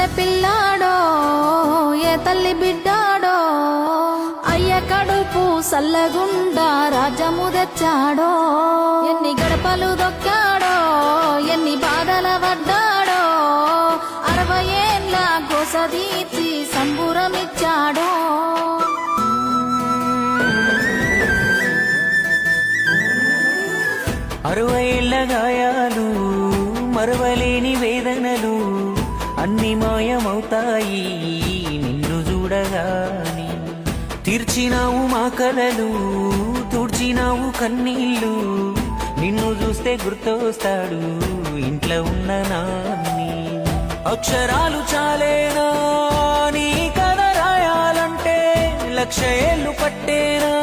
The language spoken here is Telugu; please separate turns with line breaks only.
కన్నె పిల్లాడో ఏ తల్లి బిడ్డాడో అయ్య కడుపు సల్లగుండా రాజ్యము తెచ్చాడో ఎన్ని గడపలు దొక్కాడో ఎన్ని బాధల పడ్డాడో 60 ఏళ్ళ గోసదీచి సంబురమిచ్చాడో
60 ఏళ్ల గాయాలు మరవలేని వేదనలు అన్ని మాయమవుతాయి నిన్ను చూడగాని తీర్చినావు మా కలలు తుడిచినావు కన్నీళ్ళు నిన్ను చూస్తే గుర్తొస్తాడు ఇంట్లో ఉన్న నాన్ని అక్షరాలు చాలేనా నీ కథ రాయాలంటే 1,00,000 ఏళ్ళు పట్టేనా